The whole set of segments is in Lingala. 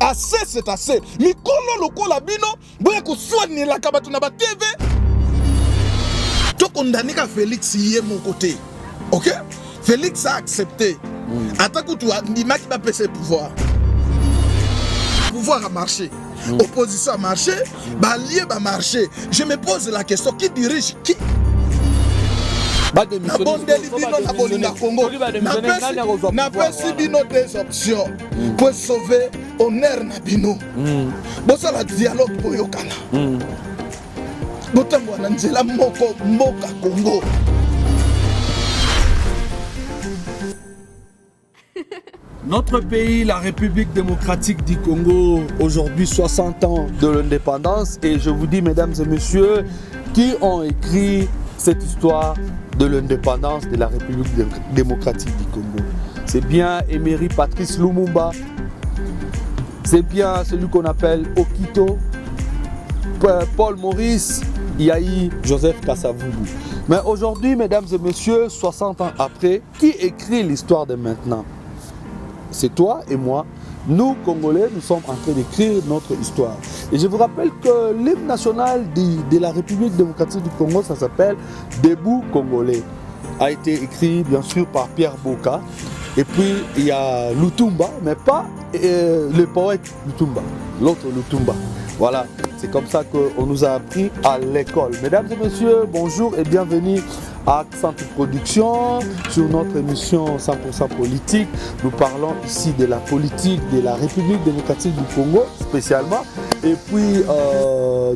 Assez, c'est assez. Mikolo lokola bino, boya kuswani la kabatu na ba TV. To condamné ka Félix yé mon côté. OK? Félix a accepté. Attaque tu ndima qui va passer pouvoir. Pouvoir a marché. Opposition a marché, allié a marché. Je me pose la question, qui dirige qui? Na bondeli bino na bolinga Congo. Na pesi bino des options pour sauver honneur na bino. Bosa la dialogue pour yokana. Botambo na nzela moko mboka Congo. Notre pays, la République démocratique du Congo, aujourd'hui 60 ans de l'indépendance, et je vous dis, mesdames et messieurs, qui ont écrit cette histoire de l'indépendance de la République démocratique du Congo. C'est bien Emery Patrice Lumumba, c'est bien celui qu'on appelle Okito, Paul Maurice, Yahi, Joseph Kasavubu. Mais aujourd'hui, mesdames et messieurs, 60 ans après, qui écrit l'histoire de maintenant? C'est toi et moi. Nous, Congolais, nous sommes en train d'écrire notre histoire. Et je vous rappelle que l'hymne national de la République démocratique du Congo, ça s'appelle Debout Congolais. A été écrit, bien sûr, par Pierre Boka. Et puis, il y a Lutumba, mais pas le poète Lutumba, l'autre Lutumba. Voilà, c'est comme ça qu'on nous a appris à l'école. Mesdames et messieurs, bonjour et bienvenue à Accent Production sur notre émission 100% politique. Nous parlons ici de la politique de la République démocratique du Congo spécialement et puis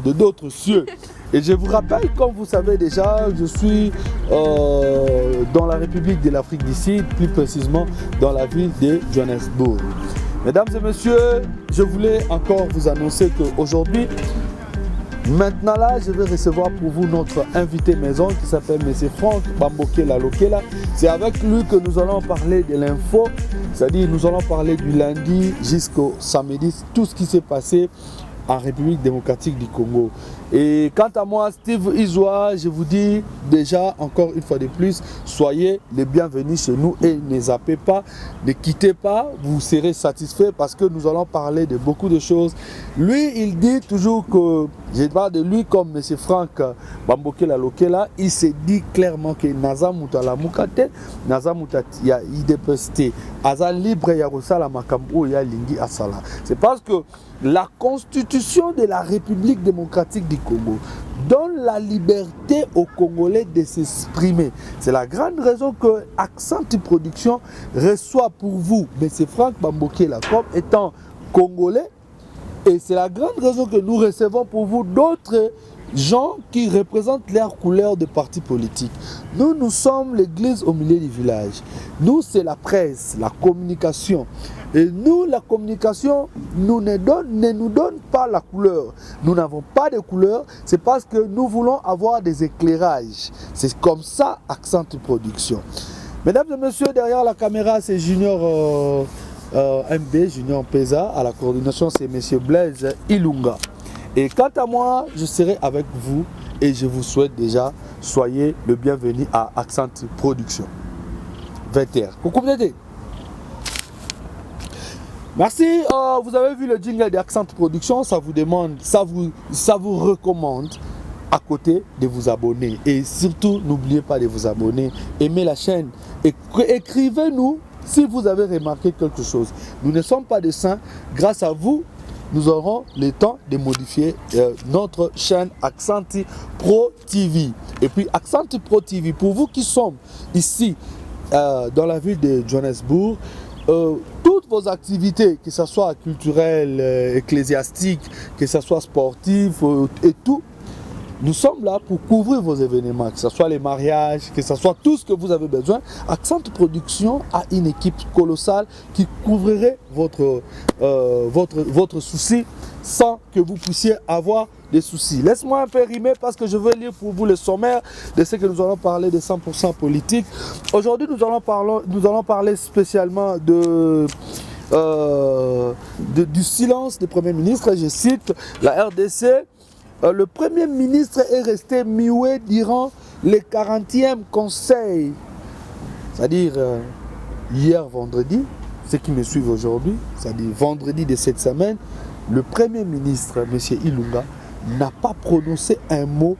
de d'autres cieux. Et je vous rappelle, comme vous savez déjà, je suis dans la République de l'Afrique du Sud, plus précisément dans la ville de Johannesburg. Mesdames et messieurs, je voulais encore vous annoncer qu'aujourd'hui, maintenant là, je vais recevoir pour vous notre invité maison qui s'appelle M. Franck Bambokela Lokela. C'est avec lui que nous allons parler de l'info, c'est-à-dire nous allons parler du lundi jusqu'au samedi, tout ce qui s'est passé en République démocratique du Congo. Et quant à moi, Steve Izoa, je vous dis déjà encore une fois de plus, soyez les bienvenus chez nous et ne zappez pas, ne quittez pas, vous serez satisfaits parce que nous allons parler de beaucoup de choses. Lui, il dit toujours que, je parle de lui comme M. Franck Bambokela Lokela, il s'est dit clairement que Naza Moutala Mukate, Naza Moutati ya IDPST, Aza libre ya Rosala Makambo ya Lingi Asala. C'est parce que la constitution de la République démocratique du Congo donne la liberté aux Congolais de s'exprimer. C'est la grande raison que Accent Production reçoit pour vous M. Franck Bambokela comme étant Congolais. Et c'est la grande raison que nous recevons pour vous d'autres gens qui représentent leurs couleurs de partis politiques. Nous, nous sommes l'église au milieu du village. Nous, c'est la presse, la communication. Et nous, la communication ne nous donne pas la couleur. Nous n'avons pas de couleur. C'est parce que nous voulons avoir des éclairages. C'est comme ça, Accent Production. Mesdames et messieurs, derrière la caméra, c'est Junior MB, Junior Pesa. À la coordination, c'est M. Blaise Ilunga. Et quant à moi, je serai avec vous et je vous souhaite déjà, soyez le bienvenu à Accent Production. 20h. Coucou d'été. Merci, vous avez vu le jingle d'Accent Production, ça vous demande, ça vous recommande à côté de vous abonner. Et surtout, n'oubliez pas de vous abonner, aimez la chaîne, et écrivez-nous si vous avez remarqué quelque chose. Nous ne sommes pas des saints, grâce à vous, nous aurons le temps de modifier notre chaîne Accent Pro TV. Et puis Accent Pro TV, pour vous qui sommes ici dans la ville de Johannesburg, toutes vos activités, que ce soit culturelles, ecclésiastiques, que ce soit sportives et tout, nous sommes là pour couvrir vos événements, que ce soit les mariages, que ce soit tout ce que vous avez besoin. Accent Production a une équipe colossale qui couvrirait votre souci sans que vous puissiez avoir des soucis. Laisse-moi un peu rimer parce que je veux lire pour vous le sommaire de ce que nous allons parler de 100% politique. Aujourd'hui, nous allons parler spécialement du silence du Premier ministre. Je cite la RDC. Le Premier ministre est resté muet durant le 40e conseil, c'est-à-dire hier vendredi, ceux qui me suivent aujourd'hui, c'est-à-dire vendredi de cette semaine, le Premier ministre, M. Ilunga, n'a pas prononcé un mot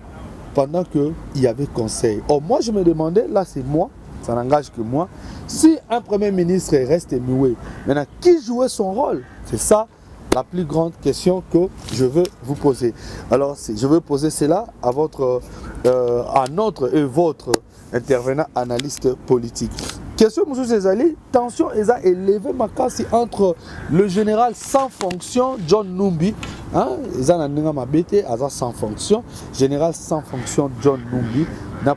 pendant qu'il y avait conseil. Or, moi, je me demandais, là c'est moi, ça n'engage que moi, si un Premier ministre reste muet, maintenant, qui jouait son rôle? C'est ça la plus grande question que je veux vous poser. Alors, je veux poser cela à notre et votre intervenant analyste politique. Question, M. Zezali, tension est élevée entre le général sans fonction, John Numbi, sans fonction, général sans fonction, John Numbi,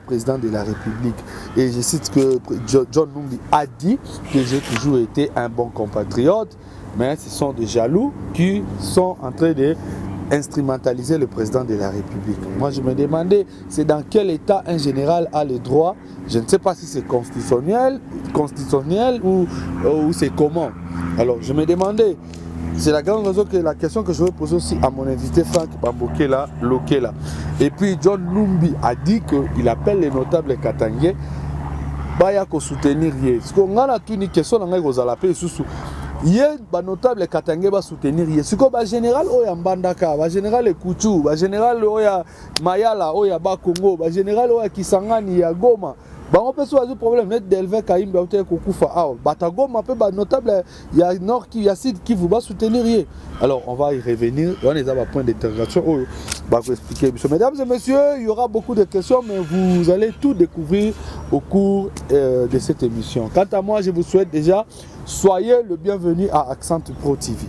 président de la République. Et je cite que John Numbi a dit que j'ai toujours été un bon compatriote, mais ce sont des jaloux qui sont en train de instrumentaliser le président de la République. Moi, je me demandais, c'est dans quel état un général a le droit, je ne sais pas si c'est constitutionnel ou c'est comment. Alors, je me demandais, c'est la grande raison que la question que je veux poser aussi à mon invité Franck Bambokela Lokela. Et puis, John Numbi a dit qu'il appelle les notables katangais baya ko soutenir ye. Parce qu'on a une question dans les sous. Hier, ba notable katangé ba soutenir hier. Siko ba général oya Mbandaka, ba général Ekuchu, ba général oya Mayala, oya ba Congo, ba général oya Kisangani ya Goma. Ba on peut soit un problème net d'Elvé Kaim ba ote kokufa ah. Ba ta Goma peut ba notable ya Nord qui ya Sud qui vous ba soutenir hier. Alors on va y revenir. On est à un point d'interrogation. Oh, bah vous expliquer. Mesdames et messieurs, il y aura beaucoup de questions, mais vous allez tout découvrir au cours de cette émission. Quant à moi, je vous souhaite déjà soyez le bienvenu à Accent Pro TV.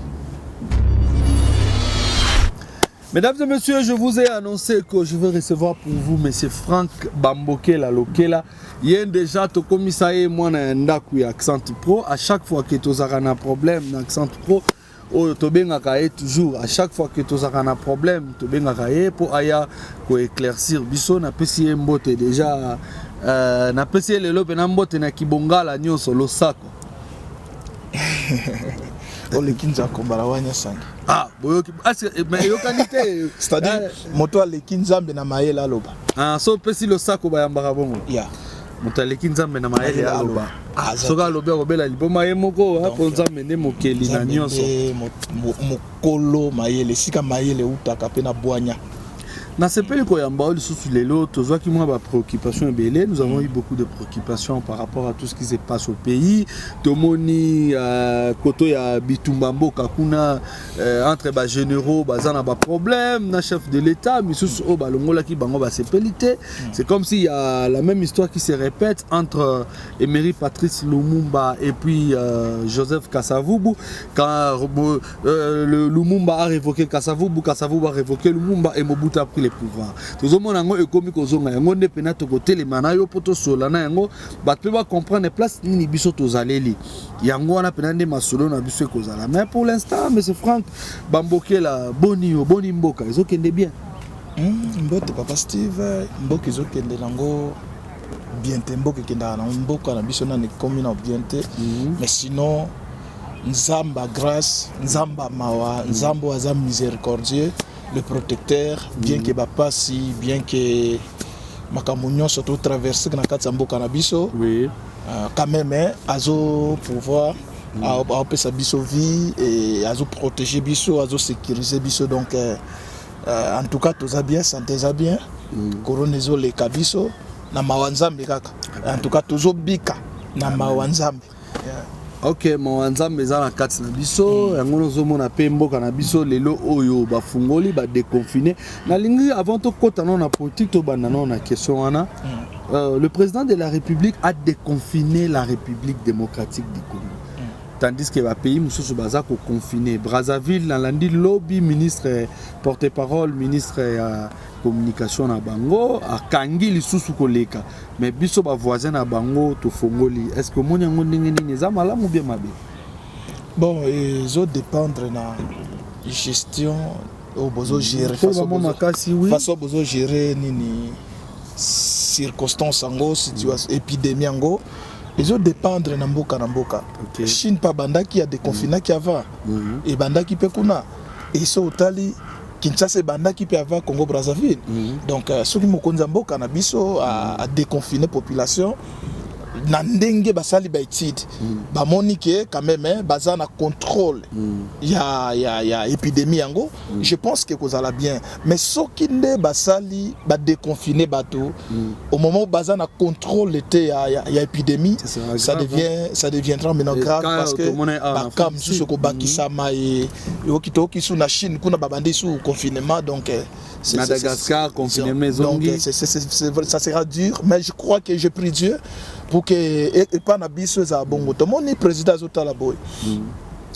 Mesdames et messieurs, je vous ai annoncé que je vais recevoir pour vous M. Franck Bambokela Lokela. Il y a déjà tout commissaire moi na Accent Pro. À chaque fois que tu as un problème dans Accent Pro, toujours à chaque fois que tu as un problème, tu as pour aya ko éclaircir biso na pesi mbote déjà na pesi le lope na mbote na kibongala nyonso losako. Le kinza kombarawanya sang. Ah, mais yo qualité, c'est-à-dire moto le kinza na maela loba. Ah, so pesi losako ba yambaka bongo. Yeah. Mutaleki nzambe na maele aloba soka lobe robela liboma ye moko po nzambe ne mokeli na nyonso mokolo mayele sika mayele utaka pe na bwanya na sepeli ko yamba lisusu lelo tozwaki mwa ba préoccupation ebele. Nous avons eu beaucoup de préoccupations par rapport à tout ce qui se passe au pays. Tomoni koto ya bitumba mboka kuna entre ba généraux bazana ba problème na chef de l'état misusu o balongola ki bango ba sepelité. C'est comme s'il y a la même histoire qui se répète entre Emery Patrice Lumumba et puis Joseph Kasavubu. Quand le Lumumba a révoqué Kasavubu, Kasavubu a révoqué Lumumba et Mobutu a pris les pouvoirs. Tout le monde a économie kozonga yango ne pena to côté les manayo poto solana yango ba peut pas comprendre place ni biso to zaleli yango wana pena ne masolo na biso kozala. Mais pour l'instant monsieur Franck Bambokela boni mboka ezokende bien. Mbote papa Steve mboka ezokende nango bien te mboka kenda na mboka na biso na ne commune bien te. Mais sinon Nzamba grâce Nzamba mawa Nzambo azam miséricordieux le protecteur, bien que Bapasi, bien que Makamounion surtout traversé dans Katsambo Canabiso, oui. Quand même, azo pouvoir à sa biso vie et azo protéger biso, azo sécuriser biso. Donc, en tout cas, tout ça bien, santé ça bien. Coronezo le kabiso, na mawanzambe kaka. En tout cas, toujours bika na mawanzambe. Ok, mon nzambe za na kati na biso yango nozomona pe mboka na biso lelo oyo bafungoli ba déconfiné na lingi avant to kota na politique to banda na question wana le président de la République a déconfiné la République démocratique du Congo. Tandis que les pays mususu baza ko confiné Brazzaville na landi lobby ministre porte-parole ministre communication na bango akangi lisusu koleka mais biso ba voisin na bango to fongoli. Est-ce que moni yango ndenge nini za malamu bien mabe? Bon, ils ont dépendre na gestion au besoin gérer façon besoin gérer nini circonstances ango situation épidémie ango. Ils ont dépendre na mboka na mboka. Okay. Chine pa banda qui a déconfiné qui avant et banda qui peut kuna et so otali Kinshasa banda qui peut avoir Congo Brazzaville. Donc ceux qui mokonza mboka na biso a déconfiné population na ndenge basali ba étude bamoni ke quand même baza na contrôle ya épidémie yango je pense que kozala bien mais soki nde basali ba déconfiner bato au moment où baza na contrôle était ya épidémie ça deviendra maintenant grave parce que bakam sous ko bakisama et okitoki sous na Chine kuna babandi sous confinement donc Madagascar confinement donc ça sera dur mais je crois que je prie Dieu pour que et pas na biso za bongo to moni président zotala boy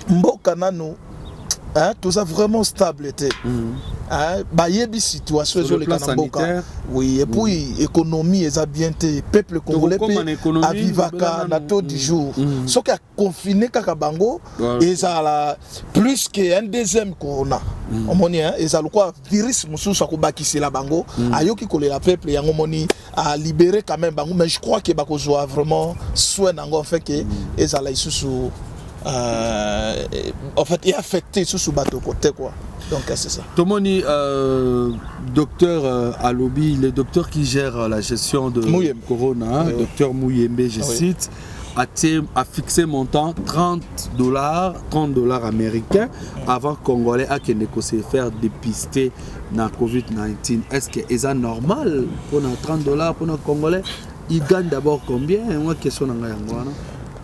mboka nanu hein tout ça vraiment stable était hein ba yebi situation zo le kanamboka oui et puis économie eza bien te peuple congolais a vivaka na taux du jour ce qui a confiné kaka bango eza la plus que un deuxième corona omoni hein eza quoi virus mususu akobakisi la bango ayoki kolela peuple yango moni a libéré quand même bango mais je crois que bakozwa vraiment soin nango en fait que eza la isusu en fait, il est affecté sous ce bateau côté quoi. Donc c'est ça. Tomoni, docteur Alobi, le docteur qui gère la gestion de Corona, docteur Mouyembe, je cite, a fixé montant $30 américains avant Congolais à qu'il ne se faire dépister dans Covid-19. Est-ce que c'est normal pour $30 pour nos Congolais? Ils gagnent d'abord combien? Moi, question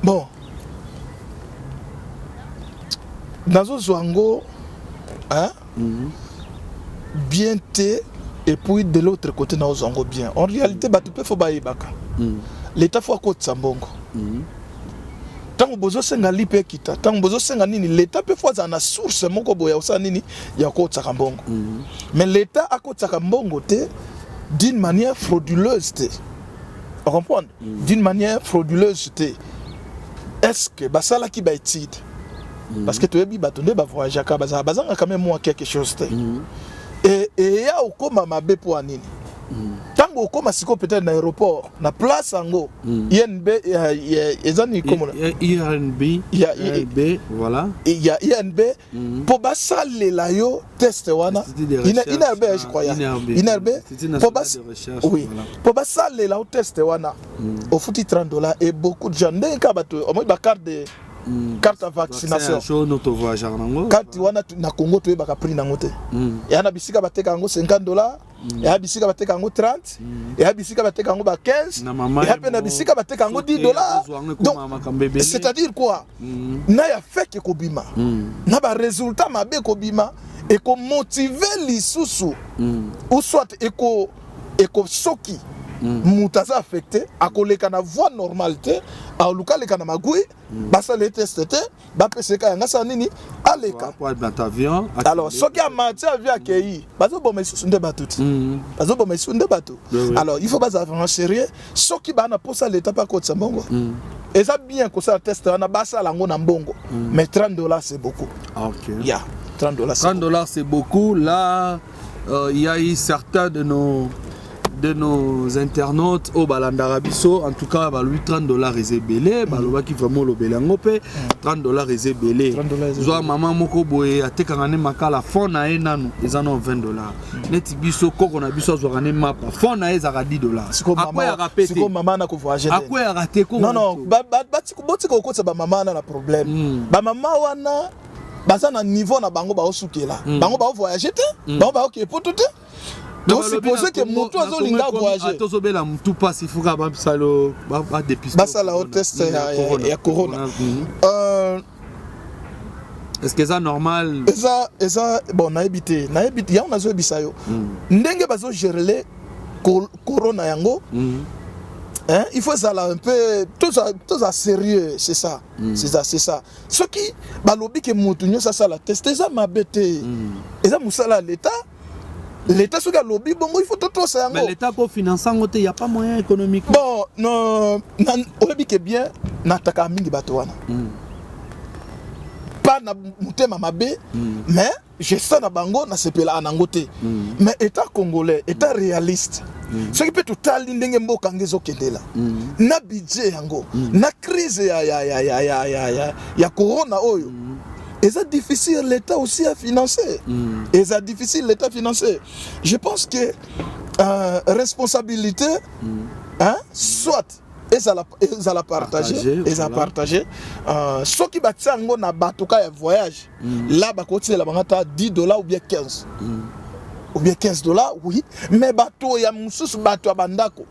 bon. Nazo Zwango, hein, bien té, et puis de l'autre côté, Nazo Zwango bien. En réalité, tu peux faire bailler baka. L'État faut côté Sambongo. Tant que besoin senga lipe kita, tant que besoin senga nini, l'État peut faire na source moko boya osa nini ya côté Sambongo. Mais l'État à côté Sambongo té d'une manière frauduleuse té. Vous comprenez? D'une manière frauduleuse té. Est-ce que basala qui ba étude? Parce que tu es bibatonné ba voyager ka bazanga quand même moi quelque chose et ya okoma mabe pour anini tango okoma siko peut-être na aéroport na place ango INB ezani comme INB voilà il y a INB pour basaler la yo test wana INB je crois INB pour bas oui pour basaler la test wana au futi $30 et beaucoup de gens ndeka bato au moins ba carte de vaccination carte wana na Congo to yebaka prix nango te ya na bisika bateka yango $50 ya bisika bateka yango 30 ya bisika bateka yango ba 15 ya pe na bisika bateka yango $10 donc c'est-à-dire quoi na ya fake kobima na ba résultat mabe kobima et ko motiver lisusu ou soit eko soki mutaza affecté akoleka na voie normalité a lukaleka na magui basa les testé ba peseka yanga sa nini aleka alors soki a mati avion accueilli bazo bomé sunde batuti bazo bomé sunde batu alors il faut pas avoir sérieux soki ba na posa l'état pas côté Sambongo et ça bien que ça test na basa lango na mbongo mais $30 c'est beaucoup. OK. Yeah, $30 c'est beaucoup. Là il y a eu certains de nos internautes au Balandarabiso, en tout cas, lui $30 est belé, baloba qui vraiment le belango pe $30 est belé. Zoa maman moko boye ate kangane makala fond na enanu, ils en ont $20. Neti biso koko na biso zoane mapa fond na ezara $10. Après ya rapete. Siko maman na ko voyager. Après ya raté ko. Non, bati ko ko ba maman na problème. Ba maman wana baza na niveau na bango ba osukela. Bango ba voyager te, bango ba ok pour tout. Donc supposé que moto azolinga voyager atozobela mutu passe il faut ka ba salo ba dépister basa la test ya corona est-ce que ça normal ça bon na habité ya on a zo bisayo ndenge bazo gérer corona yango hein il faut ça là un peu tout ça sérieux c'est ça c'est ça ce qui balobi que mutu nyo ça la test ça mabete eza musala l'État sur le lobby, bon, il faut tout ça. Mais l'État pour financer, il n'y a pas moyen économique. Bon, non, on dit que bien, n'attaque mingi batouana. Pas na mutema mabe, mais je sais na bango na sepela anangote. Mais État congolais, État réaliste. Ce qui peut tout alindenge mboka ngezo kendela. Na budget yango, na crise ya corona oyo. Et c'est difficile l'État aussi à financer. Et c'est difficile l'État à financer. Je pense que responsabilité, hein, soit ezala partagé, ce qui va tiango na batoka ya voyage, là bakoti la bangata $10 ou bien 15. Ou bien $15, oui, mais bateau ya mususu bateau ya bandako.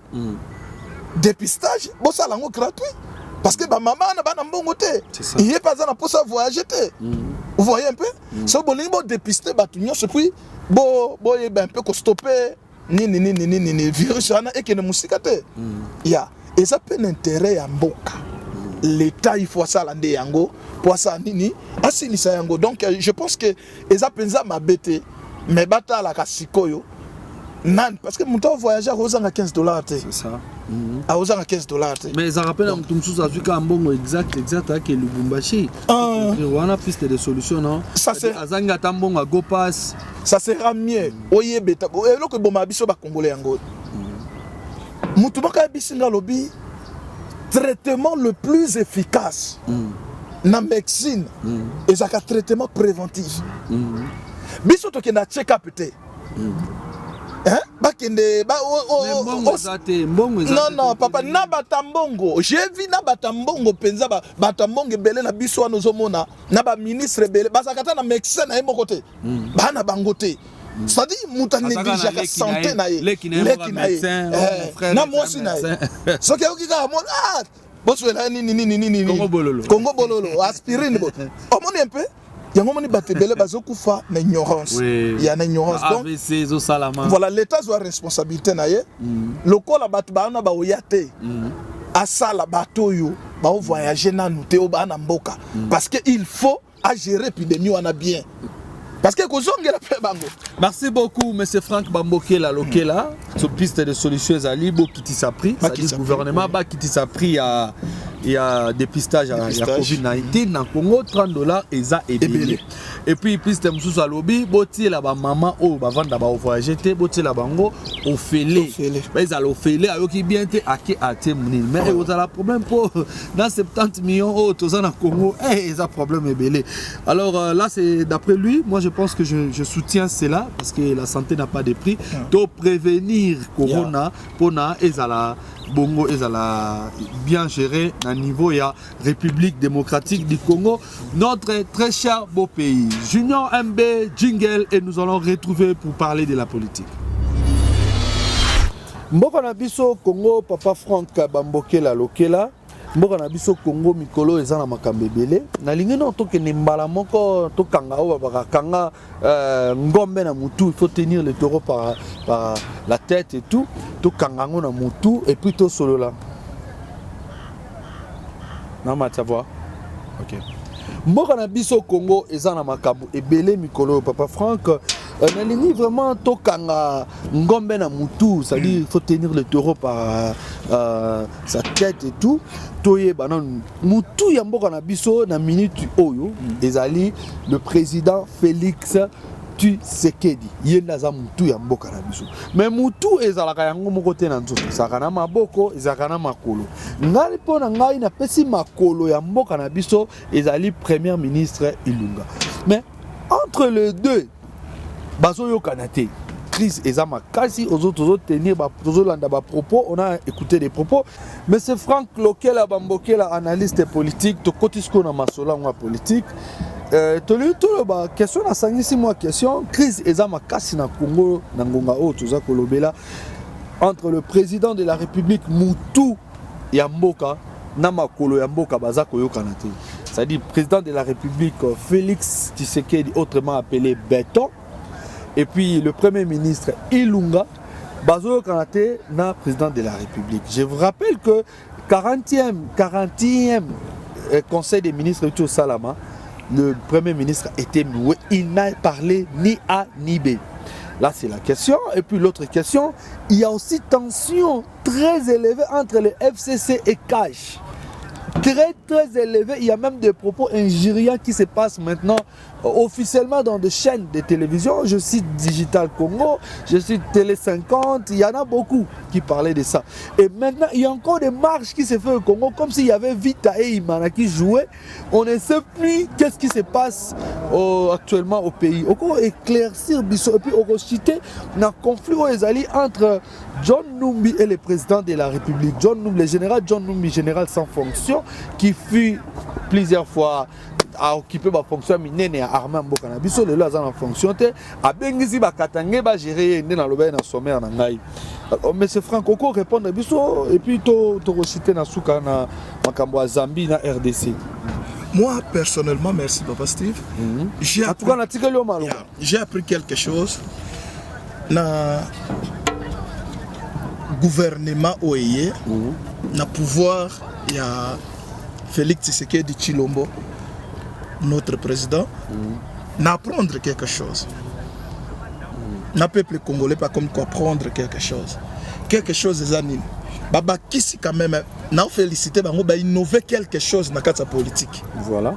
Dépistage, bon ça lango gratuit. Parce que maman na bana mbongo te. Il est pas dans pour ça voyager te. Vous voyez un peu? So bon bo dépister bateau nyonso puis bo un peu ko stopper ni virus ana et que ne musika te. Ya. Et ça peut l'intérêt à mboka. L'État il faut ça l'ande yango pour ça nini asilisa yango. Donc je pense que eza penza mabete mais bata la kasikoyo nan parce que mon temps voyager aux $15 te. C'est ça. À aux $15 te. Mais ça rappelle un tout ça vu qu'un bon exact que Lubumbashi. On a piste de solutions non. Ça c'est azanga tambon à go pass. Ça sera mieux. Oye beta. Et là que bon mabiso ba congolais yango. Mutumaka bisinga lobby traitement le plus efficace na médecine et ça traitement préventif biso to ke na check up te hein bakende ba non papa na batambongo j'ai vu na batambongo penza batambongo belé na biso wana ozomona na ba ministre belé basakata na médecin na yemo côté ba na bangote. C'est-à-dire muta néglige la santé na ye leki na ye na mosi na ye so ke okika mon bosso la ni Congo bololo aspirine bo omoni un peu yango moni bato belé bazokufa na ignorance il y a na ignorance donc voilà l'état doit responsabilité na ye lokola bato baana ba oyate asala bato yo ba voyager na nous te o ba na mboka parce que il faut à gérer épidémie wana bien. Parce que merci beaucoup, M. Franck Bambokela Lokela. Sur piste de solutions à Libo qui t'a pris. Le gouvernement qui t'a pris il y a dépistage à la COVID-19 dans Congo, $30 et ça est belé. Et puis piste de Moussous à lobby, boti la maman au vendre au voyager, boti la bango au fêlé. Mais ils allaient au fêlé à qui bien te à qui a été mouni. Mais vous avez un problème pour dans 70 millions autres dans Congo, ils ont un problème belé. Alors là c'est d'après lui, moi je pense que je soutiens cela parce que la santé n'a pas de prix. De prévenir Corona, Pona et Zala Bongo et Zala bien géré à niveau ya République démocratique du Congo, notre très cher beau pays. Junior MB, jingle et nous allons retrouver pour parler de la politique. Mboka na biso Congo, Papa Franck Bambokela Lokela. Mboka na biso Congo mikolo eza na makambe belé na lingi no to kende mbala moko to kanga o ba kanga ngombe na mutu, il faut tenir le taureau par la tête et tout to kanga ngo na mutu et puis to solo là na matcha voix. OK. Mboka na biso Congo eza na makambo ebele mikolo Papa Franck na lingi vraiment to kanga ngombe na mutu, c'est-à-dire il faut tenir le taureau par sa tête et tout. Toye banan mutu ya mboka na biso na minute oyo ezali le président Félix Tshisekedi yenda za mutu ya mboka na biso mais mutu ezalaka yango moko te na nzoto ezalaka na maboko ezalaka na makolo ngai mpo na ngai na pesi makolo ya mboka na biso ezali premier ministre Ilunga mais entre les deux bazoyokana te crise et Zamakasi aux autres tenir propos, on a écouté des propos. Mais c'est Franck Lokela Bambokela, analyste politique, to kotisko na masola ou politique. Question à 5-6 mois question crise et Zamakasi na Congo na ngonga o tuza kolobela entre le président de la République Moutou Yamboka na makolo Yamboka bazako yokana te. C'est-à-dire président de la République Félix Tshisekedi autrement appelé Béton. Et puis le Premier ministre Ilunga, Bazo Kanate, na président de la République. Je vous rappelle que 40e Conseil des ministres de Salama, le Premier ministre était noué, il n'a parlé ni A ni B. Là c'est la question. Et puis l'autre question, il y a aussi tension très élevée entre le FCC et Cash. Très élevé, il y a même des propos injuriants qui se passent maintenant officiellement dans des chaînes de télévision. Je cite Digital Congo, je cite Télé 50, il y en a beaucoup qui parlaient de ça. Et maintenant, il y a encore des marches qui se font au Congo, comme s'il y avait Vita et Imana qui jouaient. On ne sait plus qu'est-ce qui se passe actuellement au pays. On va éclaircir, et puis on va citer un conflit entre John Numbi et le président de la République. John Numbi, le général John Numbi, général sans fonction, qui fut plusieurs fois à occuper ma fonction minene à Armand Bokana. Biso le là en fonction te a bengisi ba katange ba gérer na loba na sommaire na ngai. Mais c'est Franco ko répondre biso et puis to reciter na suka na makambo ya Zambie na RDC. Moi personnellement, merci Papa Steve. J'ai appris quelque chose na gouvernement OEE, na pouvoir il y a Félix Tshisekedi Tshilombo, notre président, n'apprendre quelque chose. Na peuple congolais pas comme quoi apprendre quelque chose. Quelque chose des animes. Baba Kisi quand même, n'a félicité bango ba innover quelque chose dans la politique. Voilà.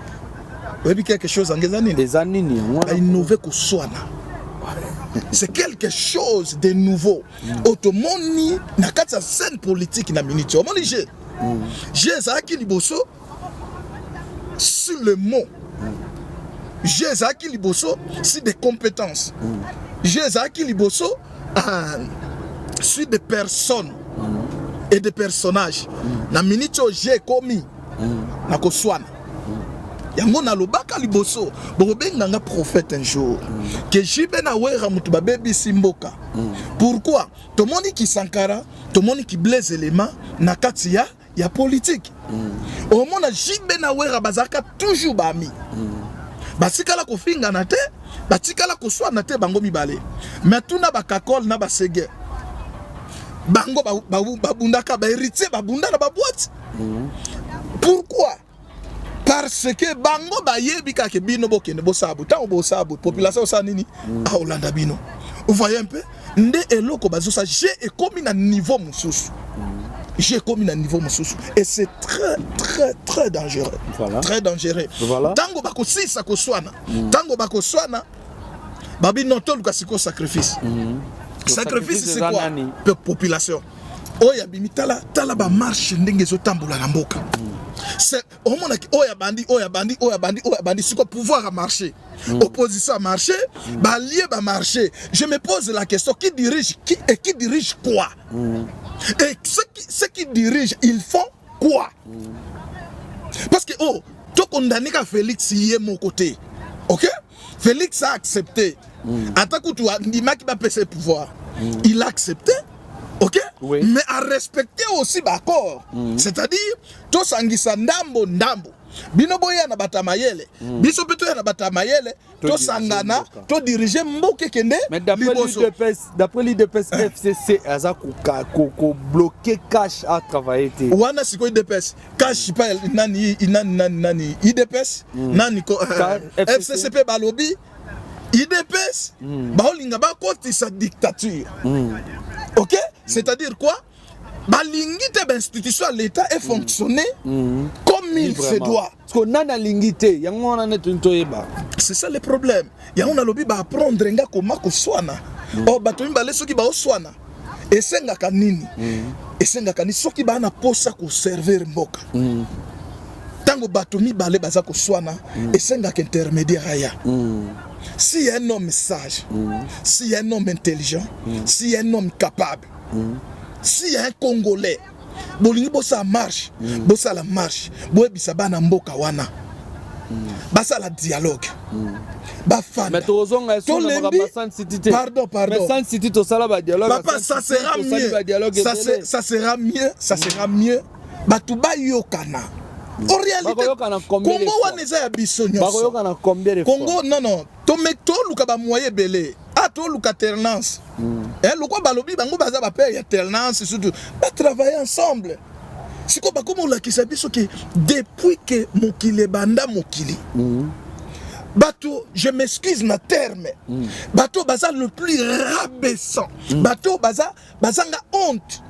Oui, quelque chose en des animes. Des animes. Innover ko soana. C'est quelque chose de nouveau. Automoni na kata scène politique na minute. Omoni j'ai Zaki Liboso sur le mot. J'ai Zaki Liboso sur des compétences. J'ai Zaki Liboso sur des personnes et des personnages. Na minute j'ai commis na koswana. Yango na lobaka liboso bobenga nga prophète un jour que jibe na wera mutu babebi simboka. Pourquoi tomoni ki Sankara tomoni ki Blaise élément na kati ya politique. Au mona jibe na wera bazaka toujours bami. Batikala ko finga na te batikala ko swa na te bango mibale. Mais tuna bakakol na basege bango babundaka ba héritier babunda na ba boîte. Pourquoi? Parce que bango bayebi kake bino bokende bosabu tango bosabu population sa nini a Olanda bino. Vous voyez un peu nde eloko bazosa j'ai ekomi na niveau mususu. J'ai commis un niveau mususu et c'est très dangereux. Voilà. Très dangereux. Voilà. Tango bako sisa ko swana. Tango bako swana babi noto luka siko sacrifice. Sacrifice c'est quoi? Population. Oya bimi tala ba marche ndenge zo tambola na mboka. C'est au monde qui oya bandi siko pouvoir à marcher. Opposition à marcher, ba lié ba marcher. Je me pose la question qui dirige quoi? Et ceux qui dirigent, ils font quoi? Parce que tout condamné à Félix y est mon côté. OK? Félix a accepté. Atakutu ndima qui va passer le pouvoir. Il a accepté. OK? Oui. Mais à respecter aussi l'accord. C'est-à-dire to sangisa ndambo. Bino boya na batamayele. Biso peto ya na batamayele, to sangana, to diriger mboke kende. Mais d'après l'IDPS FCC, aza ko bloquer cash à travailler. Wana siko IDPS, cash pas nani IDPS, nani ko FCCP balobi IDPS, ba olinga ba koti sa dictature. OK? C'est-à-dire quoi? Balingite l'institution à l'État est fonctionné comme il se doit. C'est ça le problème. On a lobby ba apprendre nga comment ko swana. Batomi ba leso ki ba oswana. Esenga kanini. Esenga kanini soki ba na posa ko servir mboka. Tango batomi ba le baza ko swana, esenga ka intermédiaire ya. Si un homme sage, si un homme intelligent, si un homme capable, si un Congolais, bolingi bosa marche, bosa la marche, boebisa bana mboka wana, basa la dialogue, bafana. Mais tozonga est pardon. Mais sans cité to sala ba dialogue. Papa, ça sera mieux. Ça sera mieux. Batuba yokana. En réalité, Congo waneza ya biso nyonso. Congo non. To luka ba moyen belé. To luka alternance. Loko balobi bango baza ba paye alternance surtout. Ba travailler ensemble. Siko ba komo la kisa biso que depuis que mokili banda mokili. Bateau, je m'excuse na terme. Bateau baza le plus rabaissant. Bateau bazanga honte.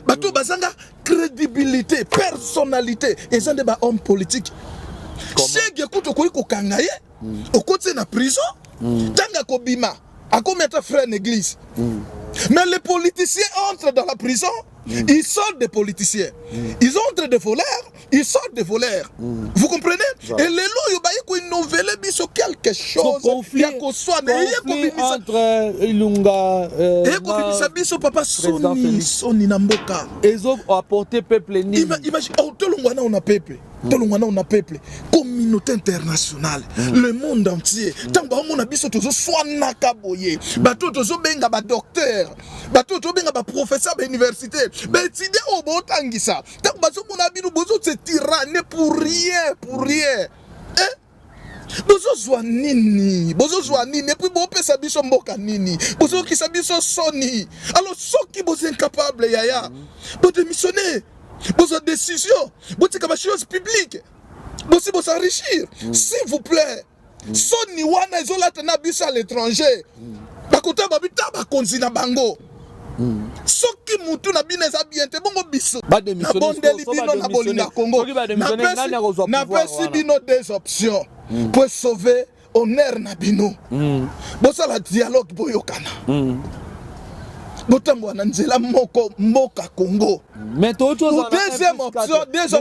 Bateau bazanga crédibilité, personnalité. Et ça de ba homme politique. Chege kuto koyi ko kangaye. okoti na prison tanga kobima akometa frère d'église. Mais les politiciens entrent dans la prison, ils sortent des politiciens. Ils entrent des voleurs, ils sortent des voleurs. Vous comprenez? Et les lois, ils innovent biso quelque chose. Conflit entre Ilunga et biso papa Soni Namboka. Ils ont apporté peuple ni. Imagine, Tolongwana on a peuple. Tolongwana on a peuple. Communauté internationale, le monde entier. Tant on a biso tozo swana kaboye. Bato tozo benga ba docteur. Bato tozo benga ba professeur ba université. Ben étudiant au botangisa. Tant bazo mona bino bozo se tyranner pour rien. Bozo zwa nini et puis bo pesa biso mboka nini bozo ki biso soni alors soki bozo incapable yaya bo démissionner bozo décision bo tika ba chose publique bozo bo s'enrichir s'il vous plaît soni wana ezolata na biso à l'étranger bakota babita ba konzina bango soki mutu na bino eza bien te bongo biso na bondeli bino na bolinga Congo na pesi bino deux options pour sauver honneur na bino bosala dialogue boyokana botamboa na nzela moko mboka Congo. Mais deuxième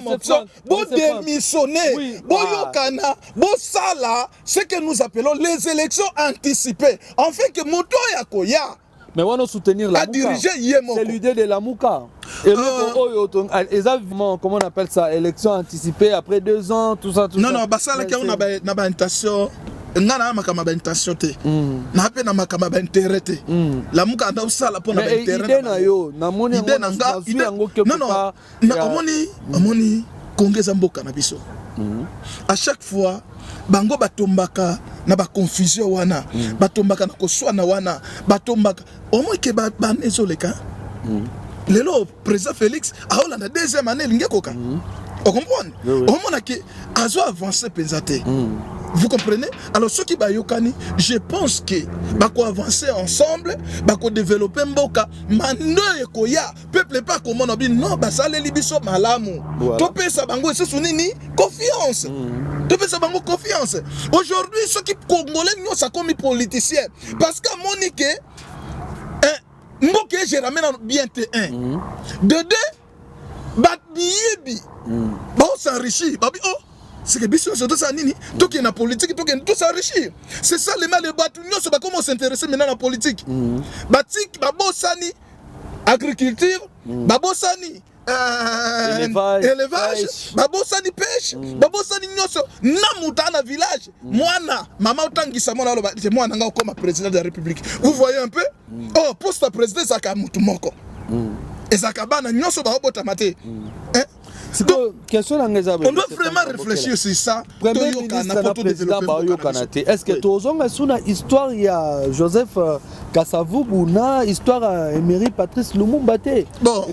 option bo démissionner boyokana bosala ce que nous appelons les élections anticipées afin que moto ya koya. Mais on va soutenir la Mouka. C'est l'idée de la Mouka. Et comment on appelle ça? Élection anticipée après 2 ans, tout ça. Non, ça là qu'on a une intention. Ngana makama ba intention te. Na pe na makama ba intérêt te. La Mouka anda usala pona ba intérêt. Idée na yo, na moni yango ke pas. Non, amoni kongeza mboka na biso. À chaque fois bango batombaka na ba confusion wana batombaka na koswana wana batombaka au moins ke ba nezoleka lelo président Félix aola na deuxième année lingekoka on comprend au moins que azo avancer pensate. Vous comprenez? Alors ceux qui bayokani, je pense que bako avancer ensemble, bako développer mboka, mando ekoya, peuple pas comment on dit non, basale libiso malamu. Topé sa bango c'est sunini confiance. Topé sa bango confiance. Aujourd'hui ceux qui congolais nous ça comme politiciens parce que Monique mboka je ramène bien T1. De deux bat bibi. Bon s'enrichir, babi oh c'est que biso surtout ça nini tout qui est na politique tout qui tout s'enrichir c'est ça les mal les batunions ça va comment s'intéresser maintenant à la politique batik babosani agriculture babosani élevage babosani pêche babosani nyoso na mutana village mwana mama utangisa mwana loba c'est moi nanga comme président de la République vous voyez un peu oh poste président ça ka mutu moko et ça ka bana nyoso ba obota maté hein. Donc, on doit vraiment réfléchir sur ça. Premier ministre président est-ce que tozonga suna histoire il y a Joseph Kasavubu na histoire Emery Patrice Lumumba te et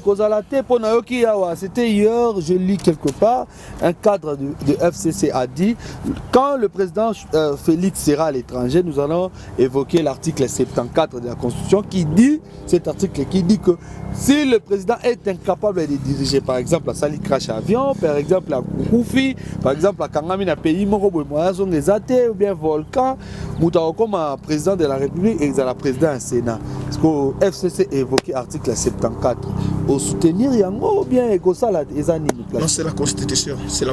kozalate pona yoki yawa c'était hier je lis quelque part un cadre de FCC a dit quand le président Félix sera à l'étranger nous allons évoquer l'article 74 de la Constitution qui dit cet article qui dit que si le président est incapable de diriger par exemple la Sali crash avion par exemple à Koufi par exemple à Kangami na pays moko boy moyen sont des athées ou bien volcan mutao comme président de la République et la président du Sénat parce que FCC évoqué article 74 au soutenir yango ou bien que ça là ezani non c'est la constitution c'est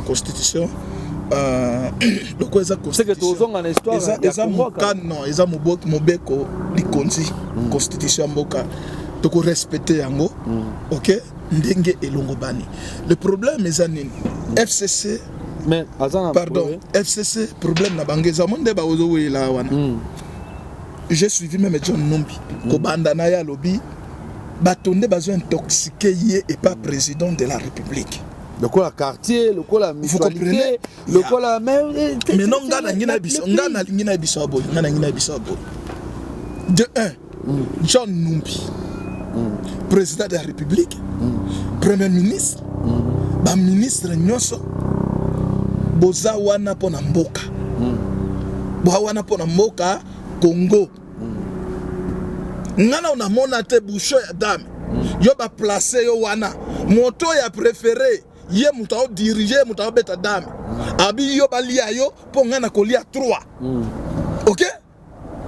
que tozonga en histoire non eza mobeko likonzi constitution mboka toko respecter yango OK ndenge elongo bani le problème eza nini FCC mais pardon FCC problème na bangeza monde ba ozo wela wana j'ai suivi même John Numbi ko banda na ya lobby batonde bazo intoxiqué yé et pas président de la République le quoi la quartier le quoi la mutualité le quoi la même mais non ngana ngina biso ngana ngina biso boy ngana ngina biso boy de 1 John Numbi président de la République premier ministre ba ministre nyoso boza wana pona mboka boza wana pona mboka Congo ngana on a mona te boucho ya dame yo ba placer yo wana moto ya préféré ye muta diriger muta beta dame abi yo balia yo po ngana kolia 3 ok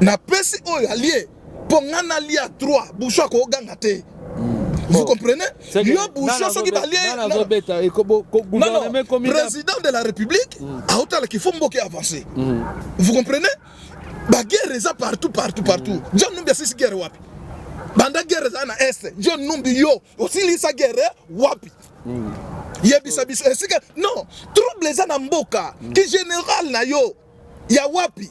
na pesi oyo allié po ngana lia 3 boucho ko ganga te. Vous comprenez? Yo boucho so ki balie président de la République a autant qu'il faut mboke avancer. Vous comprenez? Ba guerre ça partout. John Numbi sisi guerre wapi? Banda guerre za na est. John Numbi yo aussi li sa guerre wapi? Yebisa bisa non, trouble za na mboka ki général na yo ya wapi?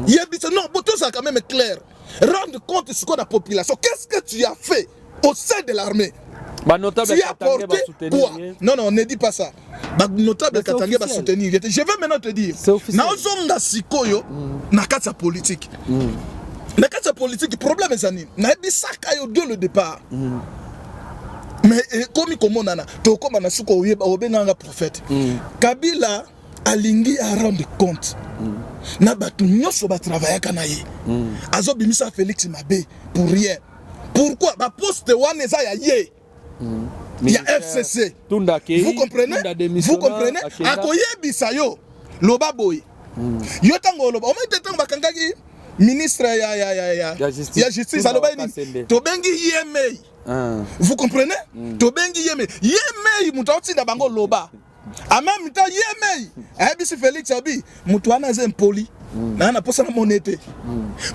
Yebisa non, tout ça quand même est clair. Rendre compte de ce qu'on a population. Qu'est-ce que tu as fait au sein de l'armée? Tu as porté quoi? Non, ne dis pas ça. Notable Katangé va soutenir. Je vais maintenant te dire. Naozonga sikoyo na kata politique. Na kata politique, problème est zani. Na ebisaka yo dès le départ. Mais comme comment nana, to comme na suko obenanga prophète. Kabila alingi a rendre compte. Na batu nyoso ba travailler kana ye. Azo bimisa Félix Mabe pour rien. Pourquoi? Ba poste wane za ya ye. Il y a FCC. Vous comprenez? Vous comprenez? Akoyebisa yo loba boy. Yo tango loba. O mete tango bakangaki ministre ya justice aloba ni. To bengi yemei. Vous comprenez? To bengi yemei. Yemei mutauti na bango loba. En même temps yemei. Abisi Félix abi mutuana ze impoli. Na na posa na monete.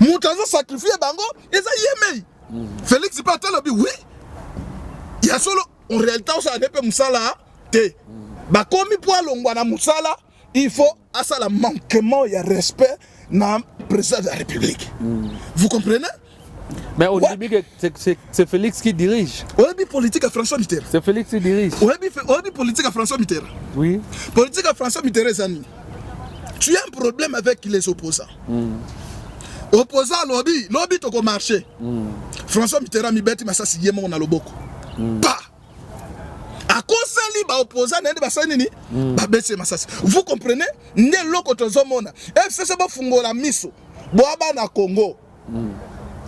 Mutazo sacrifier bango eza yemei. Félix pas talobi oui. Il y a solo en réalité ça n'est pas musala te. Ba komi pour longwa na musala, il faut à ça la manquement il y a respect na président de la République. Vous comprenez? Mais au début c'est Félix qui dirige. Au début politique à François Mitterrand. C'est Félix qui dirige. Au début politique à François Mitterrand. Oui. Politique à François Mitterrand Zani. Tu as un problème avec les opposants. Opposant lobby to ko marché. François Mitterrand mi beti masasi yemo na loboko. Pas. À cause de ba opposant na ba sanini ba beti masasi. Vous comprenez? Ne loko to zomona. FCC ba fungola miso. Boaba na Congo.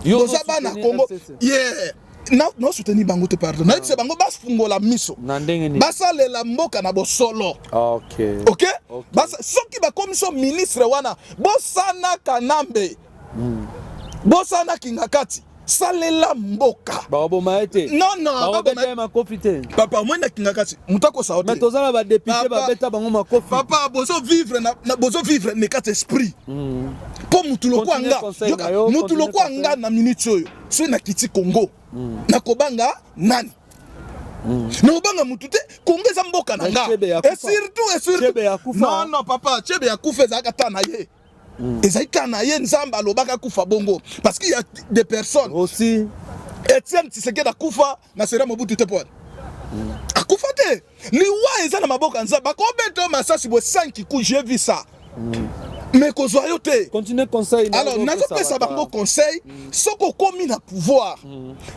Bozaba na Congo. Yeah. Non soutenir bango te pardon. Na FCC bango ba fungola miso. Basa le la mboka na bo solo. OK? Basa soki ba commission ministre wana bosana kanambe. Bosana kingakati salela mboka babo maete non babo makofite papa moi na kingakati mutako saote mais tozala ba député ba beta bango makofi papa bozo vivre na bozo vivre ne kat esprit po mutuloko anga mutuloko anga na minute oyo so na kiti Congo na kobanga nani na obanga mutute Congo za mboka na nga et surtout non papa chebe ya kufa za kata na ye. Et ça y a nzamba lobaka kufa bongo parce qu'il y a des personnes aussi Etienne Tshisekedi a kufa na sera Mobutu te poil a kufa te liwa eza na maboka nzamba ko beto masasi bo 5 coups j'ai vu ça mais ko zoyo te continue conseil alors nazo pesa bango conseil soko komi na pouvoir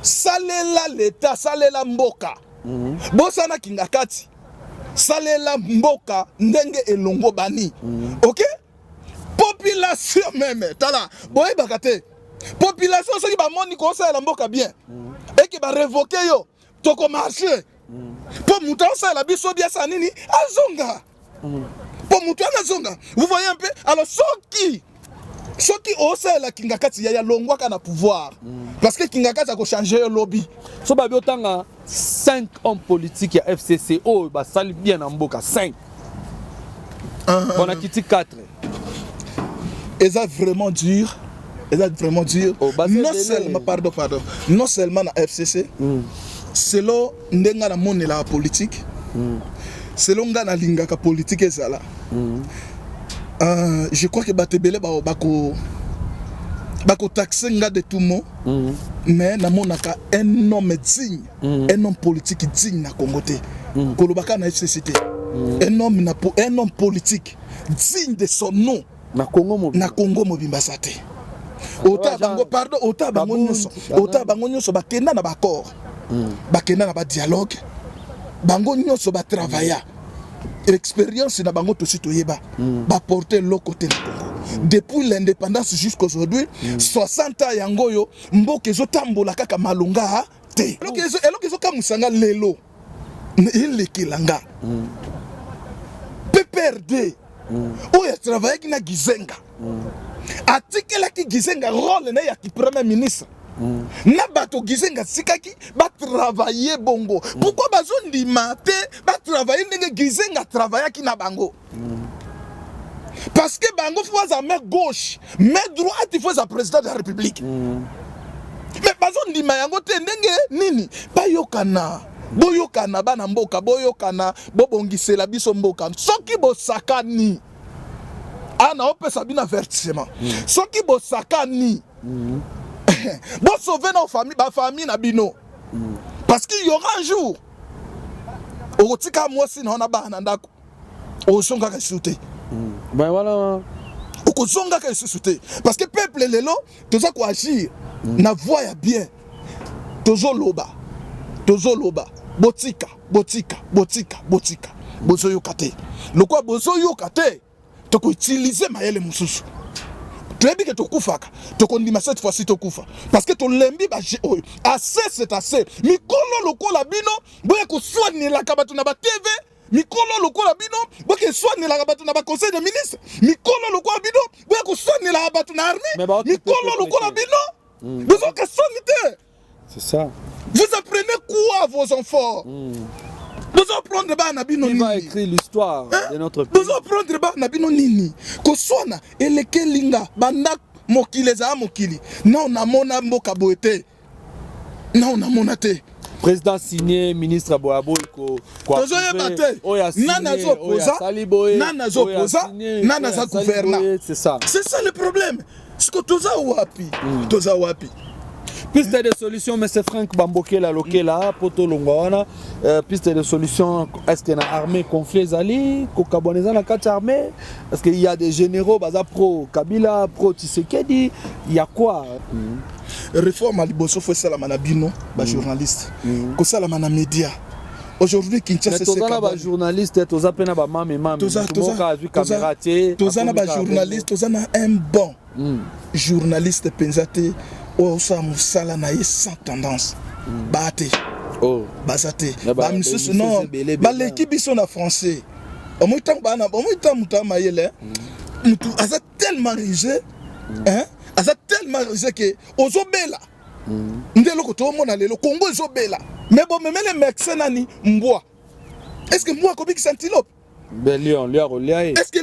salela l'état salela mboka bosana kingakati salela mboka ndenge elongo bani OK. Population même, tala, boye bakate. Population ceux qui ba moni ko ça la mboka bien. Et qui ba révoquer yo, to ko marcher. Pour muta ça la biso bien ça nini azonga. Pour muta na zonga. Vous voyez un peu alors ceux qui osent la kingakati ya longwa kana pouvoir. Parce que kingakati a ko changer le lobby. So ba biotanga 5 hommes politiques ya FCC oh ba sali bien en mboka 5. On a quitté 4. Et ça vraiment dur. Oh, non seulement, pardon. Non seulement la FCC, selon ndenga na mone la politique, selon nga na linga ka politique ezala. Je crois que batebele bako taxer nga de tout mot, mais na monaka un homme digne, un homme politique digne na Congo te. Kolobaka na FCC te. Un homme politique digne de son nom. Na Congo mobimba sate. Ota bango pardon, ota bango nyonso bakenda na bakor. Bakenda na ba dialogue. Bango nyonso ba travailler. L'expérience na bango to sito yeba. Ba porter le côté na Congo. Depuis l'indépendance jusqu'à aujourd'hui, 60 ans yango yo mboka ezotambola kaka malonga te. Eloko ezo kamusanga lelo. elekelanga PPRD oyo travaillaki na Gizenga atikelaki Gizenga rôle na ya premier ministre na bato Gizenga sikaki ba travailler bongo pourquoi bazondima te ba travailler ndenge Gizenga travaillaki na bango parce que bango faut à main gauche main droite il faut à président de la République mais bazondima yango te ndenge nini bayokana boyokana bana mboka boyokana bobongisela biso mboka soki bosakani ana opesa bina avertissement soki bosakani bon sauver nos familles ba famille na bino parce qu'il y aura un jour okotika mwasi na ona bana ndako osonga ka shooter ben voilà okozonga ka shooter parce que peuple lelo toza ko agir na voix ya bien tozoloba botika bozoyoka te lokwa bozoyoka te toko utiliser mayele mususu toyebi ke tokufaka tokondima cette fois-ci tokufa parce que tolembi ba assez c'est assez mikolo lokola bino boye ko soignelaka bato na ba TV mikolo lokola bino boye soignelaka bato na ba conseil de ministre mikolo lokola bino boye ko soignelaka bato na armée mikolo lokola bino bozoka soigner. C'est ça. Vous apprenez quoi à vos enfants? Vous apprenez ba na bino nini? Qui va écrire l'histoire de notre pays? Vous apprenez ba na bino nini? Ko swana eleke linga banda mokili za mokili. Na on amona mboka boete. Na on amona te. Président signé, ministre Boabo ko Nana zo posa, nana za gouverner. C'est ça. C'est ça le problème. Ce que toza wapi. Piste de solution, M. Franck Bamboke la lokela, Poto Longwana, piste de solution, est-ce qu'il y a une armée conflit Zali, Kokaboneza la carte armée? Est-ce qu'il y a des généraux, Baza pro Kabila, pro Tshisekedi, il y a quoi? Réforme à Liboso, faut ça la manabino, journaliste, que ça la média. Aujourd'hui, Kinshasa, c'est un journaliste, tous appellent à maman, tous un bon journaliste pensate. Oh, ça musala na sans tendance. Bate. Oh. Basate. Ba misusu non. Ba l'équipe biso na français. Omuta bana, omuta muta mayele. Mutu asa tellement risé. Hein? Asa tellement risé que ozobela. Ndelo ko to mona lelo Congo ezobela. Mais bon même les médecins nani mbwa. Est-ce que mbwa ko biki antilope? Ben lion, est-ce que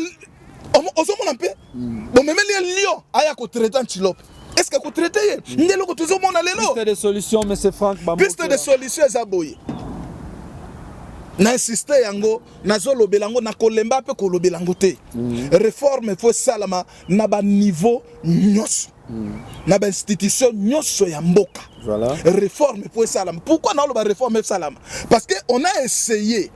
ozomona mpe? Bon même les lion aya ko traiter antilope. Est-ce que vous traitez? Piste de solution, M. Franck Bamboke. Piste de solution, Zaboye. Na insiste yango, na zolo belango, na kolemba pe kolobelango te. Réforme faut salama na ba niveau nyos. Na ba institution nyos ya mboka. Voilà. Réforme faut salama. Pourquoi na lo ba réforme salama? Parce que on a essayé.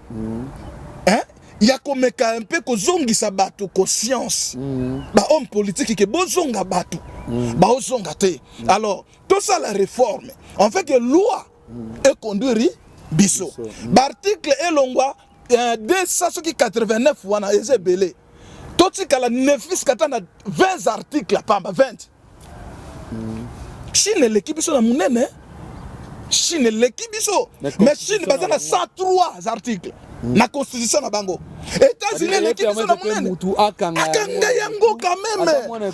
Hein? Il y a comme un peu que sa bateau conscience. Ba homme politique qui bozonga bateau. Ba ozonga te. Alors, tout ça la réforme. En fait que loi est conduire biso. L'article est longwa 289 wana ezebele. Toti kala nefis katana 20 articles pamba 20. Chine l'équipe biso na munene. Chine l'équipe biso. Mais Chine bazana 103 articles. Na constitution na bango. États-Unis l'équipe biso na munene. Akanga yango quand même.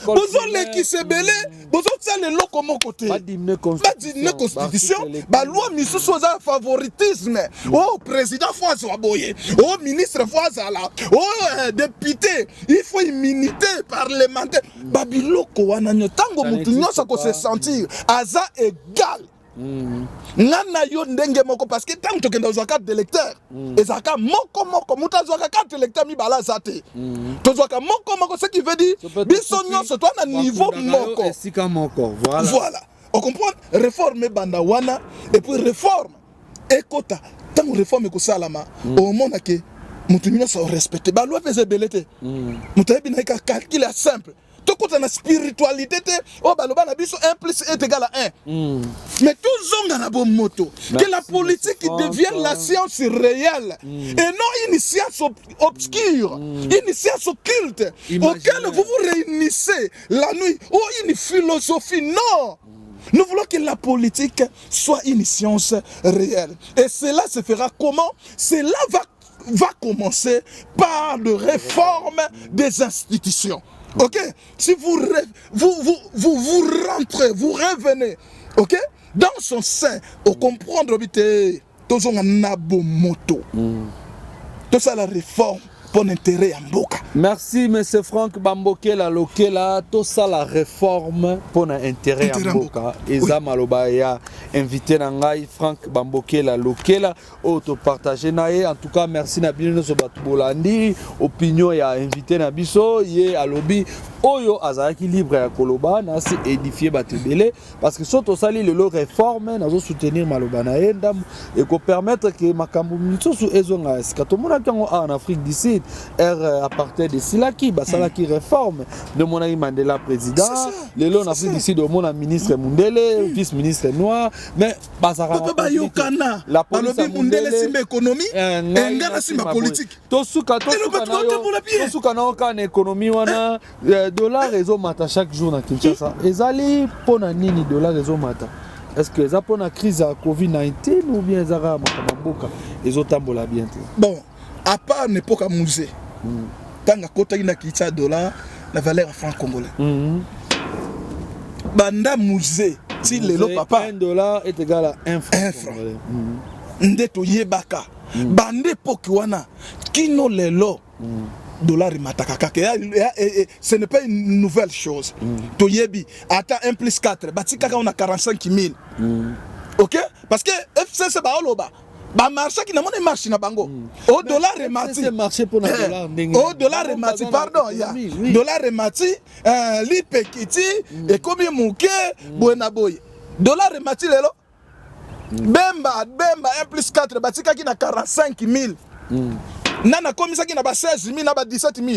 Bozo leki sebele, bozo tsale loko moko te. Ba dimne constitution, ba loi misusu za favoritisme. Oh président François Waboye, oh ministre François là, oh député, il faut immunité parlementaire. Ba biloko wana nyotango mutu nyosa ko se sentir aza égal. Nana yo ndenge moko parce que tant que tokenda uzwa carte d'électeur ezaka moko mutazwa carte d'électeur mi bala zate tozwa moko ce qui veut dire biso nyonso to na niveau moko voilà on comprend réforme banda wana et puis réforme ekota tant réforme ko salama au monde que mutu nyonso respecter ba loi pese belete mutu ebi na ka calcul simple. Tout côté la spiritualité, oh baloba na biso 1 plus 1 égale à 1. Mais tout zonga na bon moto. Que la politique devienne la science réelle et non une science obscure, une science occulte auquel vous vous réunissez la nuit. Oh une philosophie, non. Nous voulons que la politique soit une science réelle. Et cela se fera comment? Cela va commencer par la réforme des institutions. Ok? Si vous rentrez, vous revenez, ok? Dans son sein, au comprendre, tous on a moto. Tout ça, la réforme. Pour l'intérêt en Mboka. Merci, M. Franck Bambokela Lokela. Tout ça, la réforme pour l'intérêt en Mboka. Eza Maloba ya invité Nangai Franck Bambokela Lokela. Auto partagé nae. En tout cas, merci Nabino Sobatoubolandi. Opinion ya invité Nabiso. Yé alobi. Oyo azaki libre ya Koloba. Nasi édifié Batebele. Parce que surtout ça, le réforme. Nazo soutenir Maloba nae. Et qu'on permettre que Makambu Mitsu sous Ezonga. Est-ce que tout le monde en Afrique d'ici? À partir de Silaki, Salaki réforme de mon ami Mandela président, le long Afrique d'ici de mon ministre Mundele, vice-ministre noir, mais la police Mundele c'est l'économie, et c'est ma politique. Tout ce qu'on a en économie, dollar réseau mata chaque jour dans Kinshasa. Ezali pour nini dollar réseau mata. Est-ce que ça pour la crise à Covid-19 ou bien ça va Makamboka les autres tambola bien. Bon. À part l'époque à musée, tant que côté il y a qui dollar, la valeur à franc congolais. Banda musée, si le lot papa, $1 est égal à 1 franc. Ndeto yebaka, bande époque wana, kino le lot. Dollar matakaka, ce n'est pas une nouvelle chose. Toyebi, attends 1 plus 4, batika on a 45 000. Ok? Parce que FCC ba oloba. Ba marché qui n'a pas marché na bango. Au dollar et mati. Marché pour dollar. Au dollar et mati, pardon, ya. Dollar et mati, li pekiti, et combien mouké, buena boy. Dollar et mati lelo. Bemba, 1 plus 4, batika qui n'a 45 000. Nana comme ça qui n'a pas 16 000, n'a pas 17 000.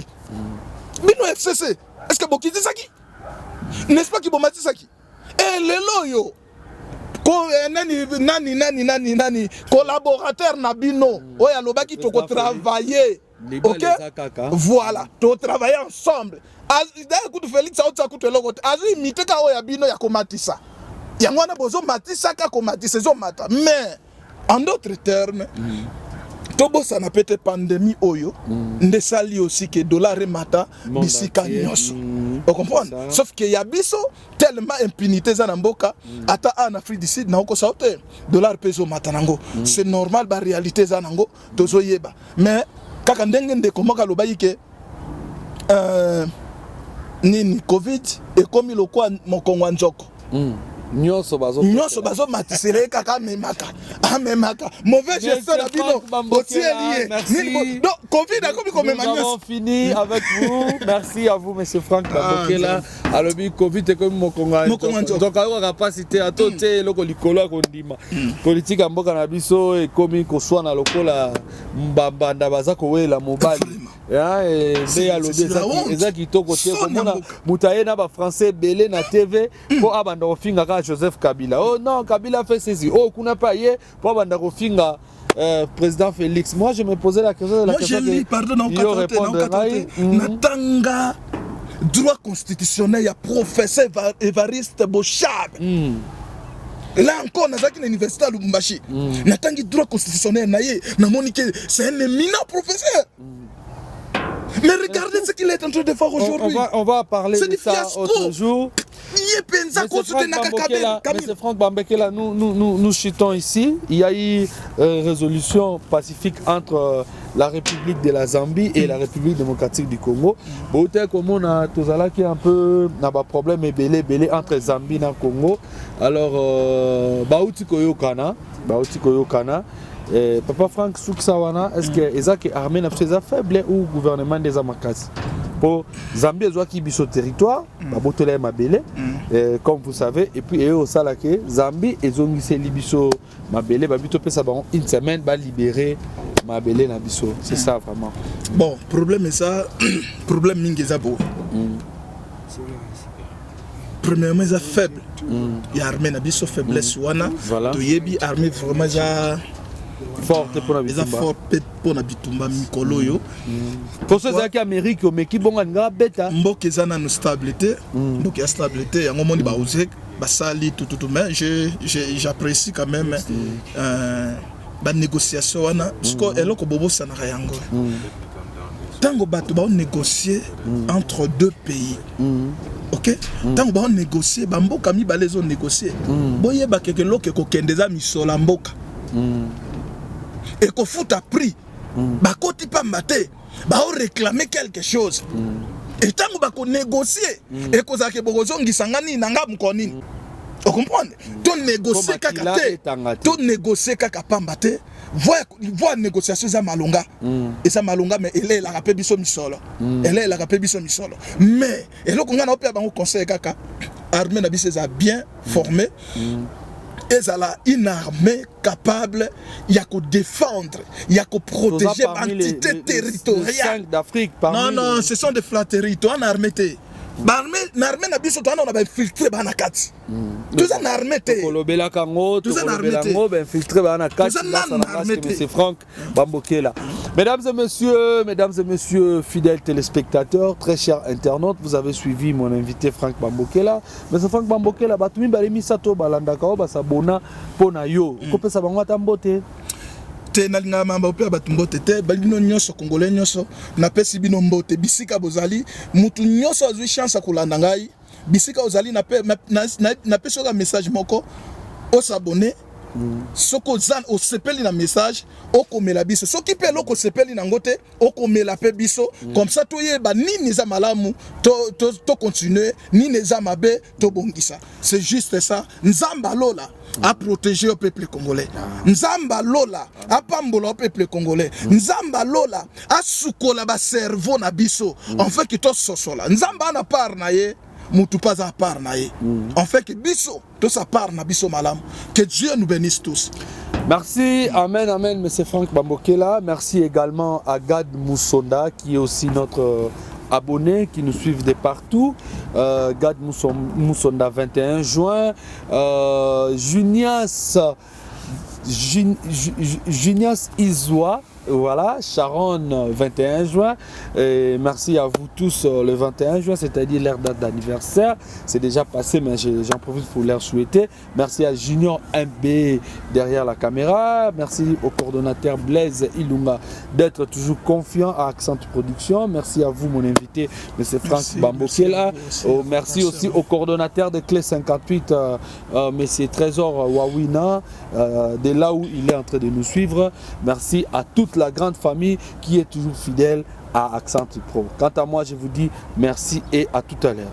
Bino FCC, est-ce que bokiti ça qui? N'est-ce pas qui bomati ça qui? Et lelo yo. Nani collaborateur Nabino oya lobaki to travailler, ok, voilà, to travailler ensemble. D'ailleurs coup de Félix ça coup de logo azi miteka oya bino ya komatisa yangwana bozo matisa ka komatisa zo mata, mais en d'autres termes Tobo ça n'a peut-être pandémie oyo, ndesali aussi que dollar et mata bisika nyoso. Vous comprenez? Sauf que yabiso tellement impunité za namboka ata en Afrique du Sud na oko saute dollar peso mata nango. C'est normal ba réalité za nango tozo yeba. Mais kaka ndenge nde komoka lobayi ke nini Covid et comme il okwa mokongo nzoko. Nyoso bazo matisere kaka memaka mauvais gestion la bino merci. Donc Covid a comme nous avons fini avec vous. Merci à vous monsieur Franck Bambokela. Alors Covid est comme mokonga donc a capacité à toté loko likolo kondima politique ya mboka na biso et comme ko soit na lokola mbamba baza ko wela mobali et c'est à l'objet ezaki to côté comme mutaye na ba français belé na TV ko abanda ofinga Joseph Kabila. Oh non, Kabila fait ceci. Oh, qu'on n'a pas yé pour Bandaro Finga, président Félix. Moi, je me posais la question. Moi, je lis, pardon, Natanga, droit constitutionnel, il y a professeur Évariste Bochab. Là encore, dans l'université à Lubumbashi, Natanga, droit constitutionnel, c'est un éminent professeur. Mais regardez ce qu'il est en train de faire aujourd'hui. On va parler de ça autre jour. Monsieur Franck Bambokela, nous chutons ici. Il y a eu résolution pacifique entre la République de la Zambie et la République démocratique du Congo. Comme on a tous qui un peu un problème belé entre Zambie et Congo. Alors, Baouti Koyokana. Papa Franck Souksawana, est-ce que Ezaki armée n'a pas faible ou gouvernement des Amakas? Pour Zambie, ils ont qui sur territoire, Babotole Mabele, comme vous savez, et puis au Salake, Zambie, ils ont mis Libiso Mabele, Babito Pesaban, une semaine, va libérer Mabele Nabiso. C'est ça vraiment. Bon, problème est ça, problème Mingezabo. Premièrement, ils sont faibles. Il y a armée Nabiso faiblesse, Wana, Toyebi, armée vraiment. forte pour la eza bitumba. fort pe mpona bitumba mikolo oyo Poso ezalaki Amérique omeki bongo nga beta. mboka eza nano stable te mboka ya stable te yango moni baose basali tututu mais j'apprécie quand même banégociation wana parceque eloko bobosanaka yango ntango bato baonégocier entre deux pays ok ntango baonégocier bamboka mibale ezonégocier boyeba keke eloko ekokende eza misolo ya mboka ekofuta prix bakoti pamba te baoréclamer quelque chose etango bakonégocier ekozalaka bokozongisa nini na nga moko nini okomprendre tonégocier kaka te tonégocier kaka pamba te voa négociation eza malonga eza malonga mais elelaka mpe biso misolo elelaka mpe biso misolo mais eloko ngai naopea bango conseil kaka armée na biso eza bien formée ezala une armée capable ya défendre ya protéger l'entité territoriale d'Afrique. Non, ce sont des flatteries. Toi, en armée, l'armée n'a biso toi on a infiltré bana kati. Tout ça n'armée te. Kolobela kango, tout ça n'armée te. Infiltré bana kati. C'est Franck Bambokela. Mesdames et messieurs, fidèles téléspectateurs, très chers internautes, vous avez suivi mon invité Franck Bambokela. Mais ce Franck Bambokela, batumi balemi sato balandaka o basabona pona yo. Kopesa bango atambote. Te nalinga mamba opea batumbote te balino nyonso congolais nyonso na pesi bino mbote bisika bozali mutu nyonso azwi chance akolanda ngai bisika ozali na pesi oka message moko o s'abonner soko zan o sepeli na message o komela biso soki pe loko sepeli na ngote o komela pe biso comme ça to yeba nini za malamu to continuer nini za mabe to bongisa c'est juste ça nzamba lola à protéger le peuple congolais. Nzamba lola à pambola au peuple congolais. Nzamba lola à soukola ba cerveau na biso. En fait que to sosola. Nzamba na part na ye, mutu pas à part na ye. En fait que biso to sa part na biso malam. Que Dieu nous bénisse tous. Merci, amen, amen, M. Franck Bambokela. Merci également à Gad Moussonda qui est aussi notre abonnés qui nous suivent de partout. Gad Moussonda 21 juin, Junias Izoa, voilà, Sharon 21 juin. Et merci à vous tous le 21 juin, c'est-à-dire leur date d'anniversaire. C'est déjà passé, mais j'en profite pour leur souhaiter. Merci à Junior MB derrière la caméra. Merci au coordonnateur Blaise Ilunga d'être toujours confiant à Accent Production. Merci à vous, mon invité, M. Franck Bambokela. Merci aussi au coordonnateur de Clé 58, M. Trésor Wawina, de là où il est en train de nous suivre. Merci à toute la grande famille qui est toujours fidèle à Accent Pro. Quant à moi, je vous dis merci et à tout à l'heure.